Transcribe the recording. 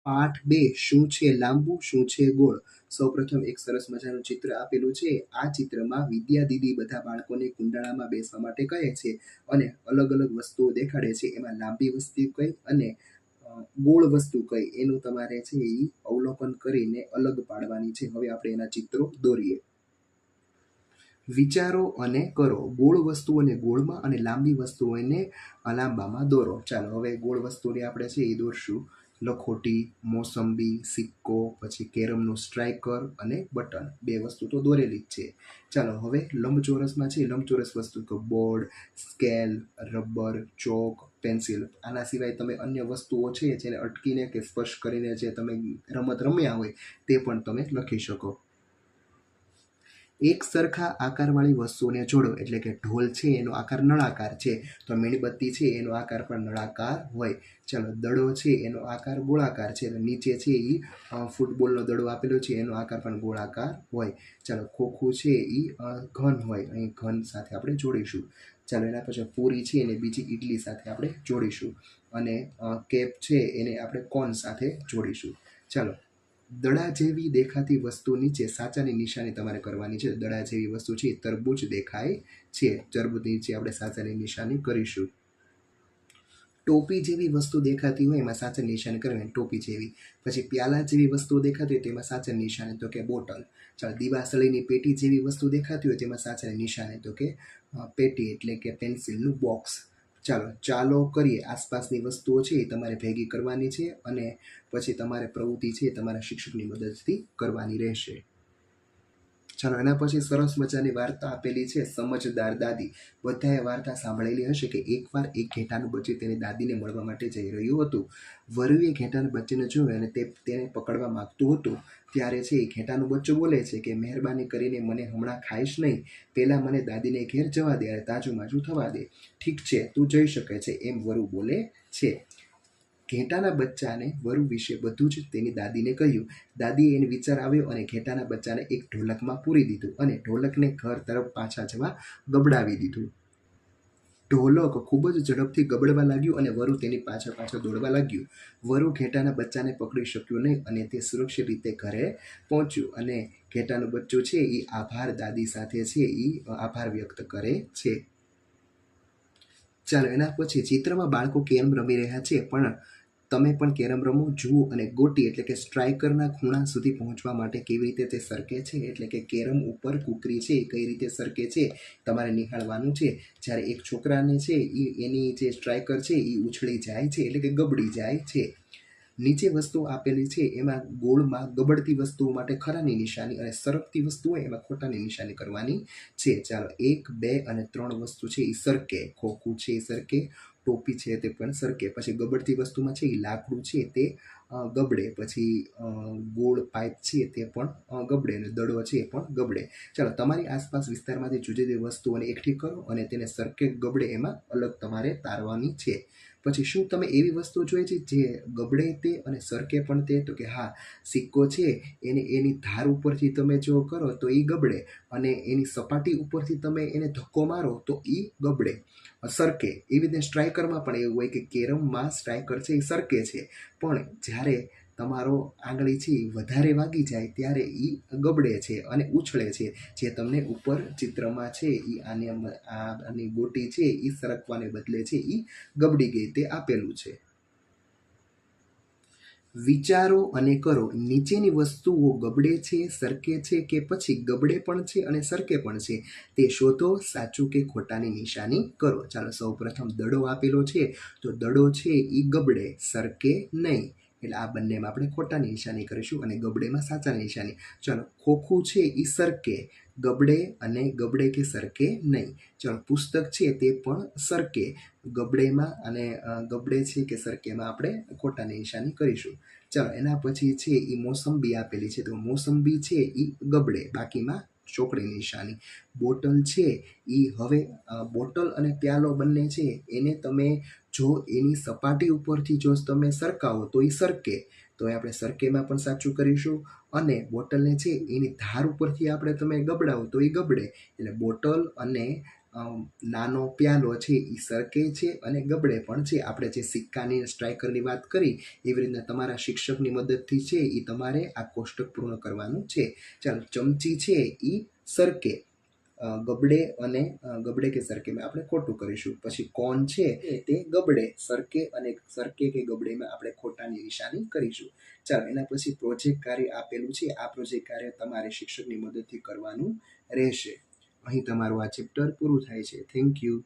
પાઠ 2 શું છે લાંબુ શું છે ગોળ। સૌપ્રથમ એક સરસ મજાનું ચિત્ર આપેલું છે। આ ચિત્રમાં વિદ્યા દીદી બધા બાળકોને કુંડાળામાં બેસવા માટે કહે છે અને અલગ અલગ વસ્તુઓ દેખાડે છે। એમાં લાંબી વસ્તુ કઈ અને ગોળ વસ્તુ કઈ એનું તમારે છે એ અવલોકન કરીને અલગ પાડવાની છે। હવે આપણે એના ચિત્રો દોરીએ। વિચારો અને કરો। ગોળ વસ્તુઓને ગોળમાં અને લાંબી વસ્તુઓને લાંબામાં દોરો। ચાલો હવે ગોળ વસ્તુને આપણે છે એ દોરશું। લખોટી, મોસંબી, સિક્કો, પછી કેરમનું સ્ટ્રાઇકર અને બટન, બે વસ્તુ તો દોરેલી જ છે। ચાલો હવે લંબચોરસમાં છે લંબચોરસ વસ્તુ તો બોર્ડ, સ્કેલ, રબર, ચોક, પેન્સિલ। આના સિવાય તમે અન્ય વસ્તુઓ છે જેને અટકીને કે સ્પર્શ કરીને જે તમે રમત રમ્યા હોય તે પણ તમે લખી શકો। એક સરખા આકારવાળી વસ્તુઓને જોડો, એટલે કે ઢોલ છે એનો આકાર નળાકાર છે તો મીણબત્તી છે એનો આકાર પણ નળાકાર હોય। ચાલો દડો છે એનો આકાર ગોળાકાર છે તો નીચે છે એ ફૂટબોલનો દડો આપેલો છે એનો આકાર પણ ગોળાકાર હોય। ચાલો ખોખું છે એ ઘન હોય, અહીં ઘન સાથે આપણે જોડીશું। ચાલો એના પછી પૂરી છે એને બીજી ઇડલી સાથે આપણે જોડીશું અને કેપ છે એને આપણે કોન સાથે જોડીશું। ચાલો દડા જેવી દેખાતી વસ્તુ નીચે સાચાની નિશાની તમારે કરવાની છે। દડા જેવી વસ્તુ છે તરબૂચ દેખાય છે, તરબૂચ નીચે આપણે સાચાની નિશાની કરીશું। ટોપી જેવી વસ્તુ દેખાતી હોય એમાં સાચાની નિશાની કરવાની, ટોપી જેવી। પછી પ્યાલા જેવી વસ્તુ દેખાતી હોય તેમાં સાચાની નિશાની તો કે બોટલ। ચાલો દિવાસળીની પેટી જેવી વસ્તુ દેખાતી હોય તેમાં સાચાની નિશાની તો કે પેટી એટલે કે પેન્સિલનું બોક્સ। ચાલો કરીએ, આસપાસની વસ્તુઓ છે એ તમારે ભેગી કરવાની છે અને પછી તમારે પ્રવૃત્તિ છે તમારા શિક્ષકની મદદથી કરવાની રહેશે। ચાલો એના પછી સરસ મજાની વાર્તા આપેલી છે સમજદાર દાદી। બધાએ વાર્તા સાંભળેલી હશે કે એકવાર એક ઘેટાનું બચ્ચું તેની દાદીને મળવા માટે જઈ રહ્યું હતું। વરુએ ઘેટાના બચ્ચાને જોયું અને તેને પકડવા માંગતું હતું ત્યારે છે એ ઘેટાનું બચ્ચું બોલે છે કે મહેરબાની કરીને મને હમણાં ખાઈશ નહીં, પહેલાં મને દાદીને ઘેર જવા દે અને તાજું માજું થવા દે। ઠીક છે, તું જઈ શકે છે, એમ વરુ બોલે છે। ઘેટાના બચ્ચાને વરુ વિશે બધું જ તેની દાદીને કહ્યું। દાદીએ એને વિચાર આવ્યો અને ઘેટાના બચ્ચાને એક ઢોલકમાં પૂરી દીધું અને ઢોલકને ઘર તરફ પાછા જવા ગબડાવી દીધું। ઢોલક ખૂબ જ ઝડપથી ગબડવા લાગ્યું અને વરુ તેની પાછળ દોડવા લાગ્યું। વરુ ઘેટાના બચ્ચાને પકડી શક્યું નહીં અને તે સુરક્ષિત રીતે ઘરે પહોંચ્યું અને ઘેટાનું બચ્ચું છે એ આભાર દાદી સાથે છે એ આભાર વ્યક્ત કરે છે। ચાલો એના પછી ચિત્રમાં બાળકો કેરમ રમી રહ્યા છે, પણ તમે પણ કેરમ રમો, જુઓ અને ગોટી એટલે કે સ્ટ્રાઇકરના ખૂણા સુધી પહોંચવા માટે કેવી રીતે તે સરકે છે, એટલે કે કેરમ ઉપર કૂકરી છે કઈ રીતે સરકે છે તમારે નિહાળવાનું છે। જ્યારે એક છોકરાને છે એની જે સ્ટ્રાઇકર છે એ ઉછળી જાય છે એટલે કે ગબડી જાય છે। નીચે વસ્તુ આપેલી છે એમાં ગોળમાં ગબડતી વસ્તુઓ માટે ખરાની નિશાની અને સરકતી વસ્તુ હોય એમાં ખોટાની નિશાની કરવાની છે। ચાલો 1, 2 અને 3 વસ્તુ છે એ સરકે, ખોખું છે એ સરકે, ટોપી છે તે પણ સરકે। પછી ગબડતી વસ્તુમાં છે એ લાકડું છે તે ગબડે, પછી ગોળ પાઇપ છે તે પણ ગબડે અને દડો છે એ પણ ગબડે। ચાલો તમારી આસપાસ વિસ્તારમાંથી જુદી જુદી વસ્તુઓને એકઠી કરો અને તેને સરકે ગબડે એમાં અલગ તમારે તારવાની છે। પછી શું તમે એવી વસ્તુ જોઈ છે જે ગબડે તે અને સરકે પણ તે? તો કે હા, સિક્કો છે એને એની ધાર ઉપરથી તમે જો કરો તો એ ગબડે અને એની સપાટી ઉપરથી તમે એને ધક્કો મારો તો એ ગબડે, સરકે। એવી રીતે સ્ટ્રાઇકરમાં પણ એવું હોય કે કેરમમાં સ્ટ્રાઇકર છે એ સરકે છે, પણ જ્યારે તમારો આંગળી છે એ વધારે વાગી જાય ત્યારે એ ગબડે છે અને ઉછળે છે, જે તમને ઉપર ચિત્રમાં છે એ આની ગોટી છે એ સરકવાને બદલે છે એ ગબડી ગઈ તે આપેલું છે। વિચારો અને કરો। નીચેની વસ્તુઓ ગબડે છે, સરકે છે કે પછી ગબડે પણ છે અને સરકે પણ છે તે શોધો, સાચું કે ખોટાની નિશાની કરો। ચાલો સૌ પ્રથમ દડો આપેલો છે તો દડો છે એ ગબડે, સરકે નહીં, એટલે આ બંનેમાં આપણે ખોટાની નિશાની કરીશું અને ગબડેમાં સાચાની નિશાની। ચાલો ખોખું છે એ સરકે, ગબડે અને ગબડે કે સરકે નહીં। ચાલો પુસ્તક છે તે પણ સરકે, ગબડેમાં અને ગબડે છે કે સરકેમાં આપણે ખોટાની નિશાની કરીશું। ચાલો એના પછી છે એ મોસંબી આપેલી છે તો મોસંબી છે એ ગબડે, બાકીમાં ચોકડીની નિશાની। બોટલ છે એ હવે બોટલ અને પ્યાલો બંને છે એને તમે જો એની સપાટી ઉપરથી જો તમે સરકાવો તો એ સરકે, તો એ આપણે સરકેમાં પણ સાચું કરીશું અને બોટલને છે એની ધાર ઉપરથી આપણે તમે ગબડાવો તો એ ગબડે, એટલે બોટલ અને નાનો પ્યાલો છે એ સરકે છે અને ગબડે પણ છે. આપણે જે સિક્કાની સ્ટ્રાઇકરની વાત કરી એવી રીતના તમારા શિક્ષકની મદદથી છે એ તમારે આ કોષ્ટક પૂર્ણ કરવાનું છે. ચાલો, ચમચી છે એ સરકે, ગબડે અને ગબડે કે સરકે આપણે ખોટું કરીશું. પછી કોણ છે તે ગબડે, સરકે કે ગબડેમાં આપણે ખોટાની નિશાની કરીશું. ચાલો, એના પછી પ્રોજેક્ટ કાર્ય આપેલું છે. આ પ્રોજેક્ટ કાર્ય તમારે શિક્ષકની મદદથી કરવાનું રહેશે. અહીં તમારું આ ચેપ્ટર પૂરું થાય છે. Thank you.